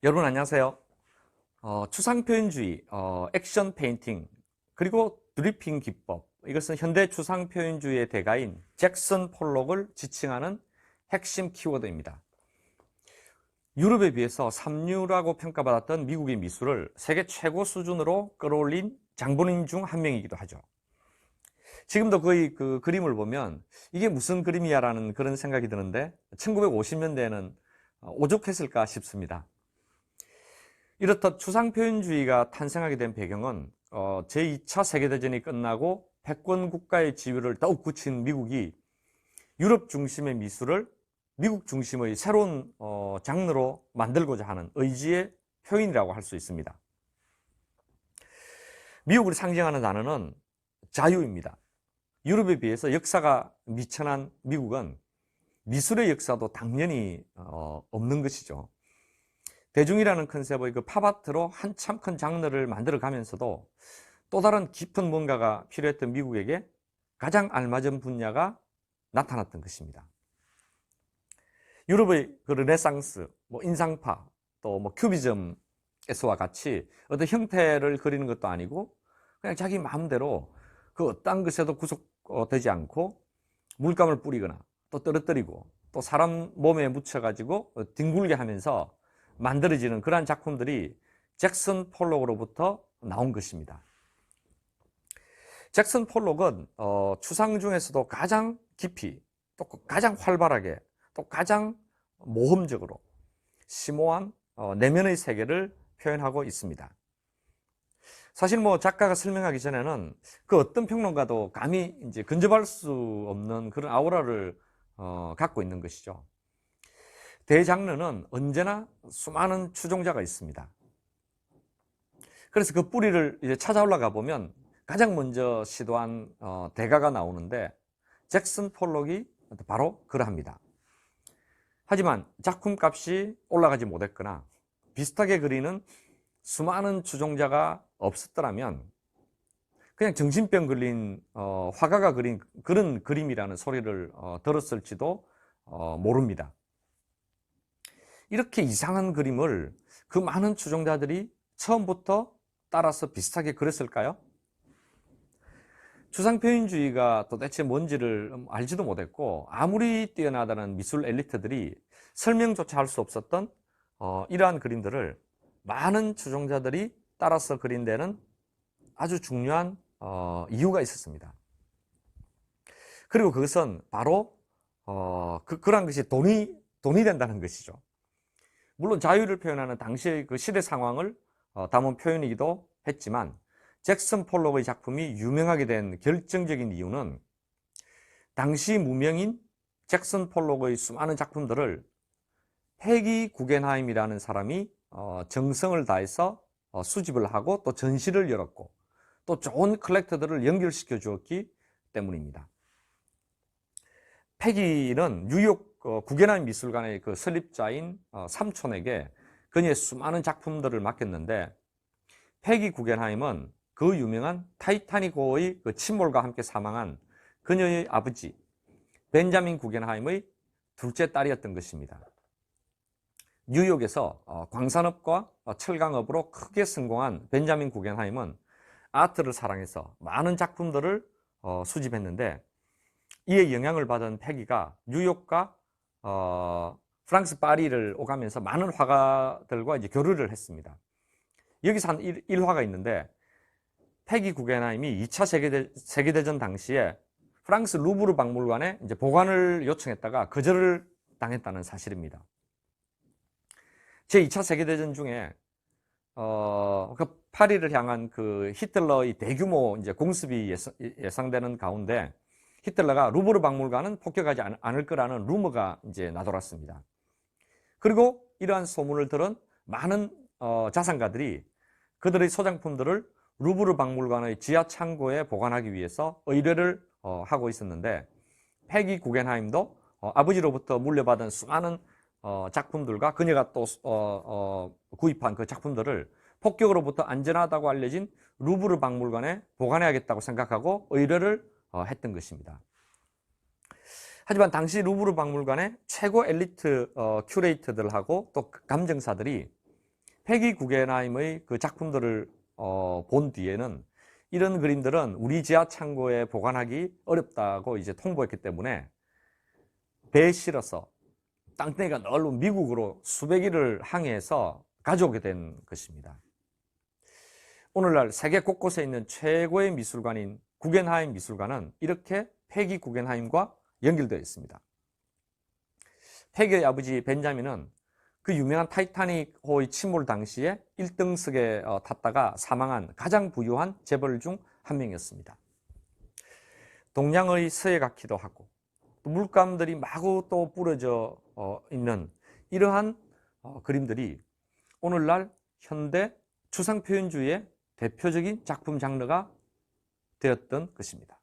여러분 안녕하세요. 추상표현주의, 액션 페인팅, 그리고 드리핑 기법, 이것은 현대 추상표현주의의 대가인 잭슨 폴록을 지칭하는 핵심 키워드입니다. 유럽에 비해서 삼류라고 평가받았던 미국의 미술을 세계 최고 수준으로 끌어올린 장본인 중 한 명이기도 하죠. 지금도 거의 그 그림을 보면 이게 무슨 그림이야 라는 그런 생각이 드는데 1950년대에는 오죽했을까 싶습니다. 이렇듯 추상표현주의가 탄생하게 된 배경은 제2차 세계대전이 끝나고 패권 국가의 지위를 더욱 굳힌 미국이 유럽 중심의 미술을 미국 중심의 새로운 장르로 만들고자 하는 의지의 표현이라고 할 수 있습니다. 미국을 상징하는 단어는 자유입니다. 유럽에 비해서 역사가 미천한 미국은 미술의 역사도 당연히 없는 것이죠. 대중이라는 컨셉의 그 팝아트로 한참 큰 장르를 만들어 가면서도 또 다른 깊은 뭔가가 필요했던 미국에게 가장 알맞은 분야가 나타났던 것입니다. 유럽의 그 르네상스, 인상파, 또 큐비즘에서와 같이 어떤 형태를 그리는 것도 아니고 그냥 자기 마음대로 그 어떤 것에도 구속되지 않고 물감을 뿌리거나 또 떨어뜨리고 또 사람 몸에 묻혀가지고 뒹굴게 하면서 만들어지는 그러한 작품들이 잭슨 폴록으로부터 나온 것입니다. 잭슨 폴록은 추상 중에서도 가장 깊이 또 가장 활발하게 또 가장 모험적으로 심오한 내면의 세계를 표현하고 있습니다. 사실 작가가 설명하기 전에는 그 어떤 평론가도 감히 이제 근접할 수 없는 그런 아우라를 갖고 있는 것이죠. 대장르는 언제나 수많은 추종자가 있습니다. 그래서 그 뿌리를 이제 찾아 올라가 보면 가장 먼저 시도한 대가가 나오는데 잭슨 폴록이 바로 그러합니다. 하지만 작품값이 올라가지 못했거나 비슷하게 그리는 수많은 추종자가 없었더라면 그냥 정신병 걸린 화가가 그린 그런 그림이라는 소리를 들었을지도 모릅니다. 이렇게 이상한 그림을 그 많은 추종자들이 처음부터 따라서 비슷하게 그렸을까요? 추상표현주의가 도대체 뭔지를 알지도 못했고 아무리 뛰어나다는 미술 엘리트들이 설명조차 할 수 없었던 이러한 그림들을 많은 추종자들이 따라서 그린 데는 아주 중요한 이유가 있었습니다. 그리고 그것은 바로 그러한 것이 돈이 된다는 것이죠. 물론 자유를 표현하는 당시의 그 시대 상황을 담은 표현이기도 했지만 잭슨 폴록의 작품이 유명하게 된 결정적인 이유는 당시 무명인 잭슨 폴록의 수많은 작품들을 패기 구겐하임이라는 사람이 정성을 다해서 수집을 하고 또 전시를 열었고 또 좋은 컬렉터들을 연결시켜 주었기 때문입니다. 패기는 뉴욕 구겐하임 미술관의 그 설립자인 삼촌에게 그녀의 수많은 작품들을 맡겼는데 패기 구겐하임은 그 유명한 타이타닉호의 그 침몰과 함께 사망한 그녀의 아버지 벤자민 구겐하임의 둘째 딸이었던 것입니다. 뉴욕에서 광산업과 철강업으로 크게 성공한 벤자민 구겐하임은 아트를 사랑해서 많은 작품들을 수집했는데 이에 영향을 받은 패기가 뉴욕과 프랑스 파리를 오가면서 많은 화가들과 이제 교류를 했습니다. 여기서 한 일화가 있는데 패기 구겐하임이 2차 세계대전 당시에 프랑스 루브르 박물관에 이제 보관을 요청했다가 거절을 당했다는 사실입니다. 제2차 세계대전 중에 그 파리를 향한 그 히틀러의 대규모 이제 공습이 예상되는 가운데 히틀러가 루브르 박물관은 폭격하지 않을 거라는 루머가 이제 나돌았습니다. 그리고 이러한 소문을 들은 많은 자산가들이 그들의 소장품들을 루브르 박물관의 지하 창고에 보관하기 위해서 의뢰를 하고 있었는데 패기 구겐하임도 아버지로부터 물려받은 수많은 작품들과 그녀가 또 구입한 그 작품들을 폭격으로부터 안전하다고 알려진 루브르 박물관에 보관해야겠다고 생각하고 의뢰를 했던 것입니다. 하지만 당시 루브르 박물관의 최고 엘리트 큐레이터들하고 또 감정사들이 패기 구겐하임의 그 작품들을 본 뒤에는 이런 그림들은 우리 지하 창고에 보관하기 어렵다고 이제 통보했기 때문에 배에 실어서 땅덩이가 넓은 미국으로 수백 일을 항해해서 가져오게 된 것입니다. 오늘날 세계 곳곳에 있는 최고의 미술관인 구겐하임 미술관은 이렇게 패기 구겐하임과 연결되어 있습니다. 패기의 아버지 벤자민은 그 유명한 타이타닉호의 침몰 당시에 1등석에 탔다가 사망한 가장 부유한 재벌 중 한 명이었습니다. 동양의 서예각기도 하고 또 물감들이 마구 또 뿌려져 있는 이러한 그림들이 오늘날 현대 추상표현주의의 대표적인 작품 장르가 되었던 것입니다.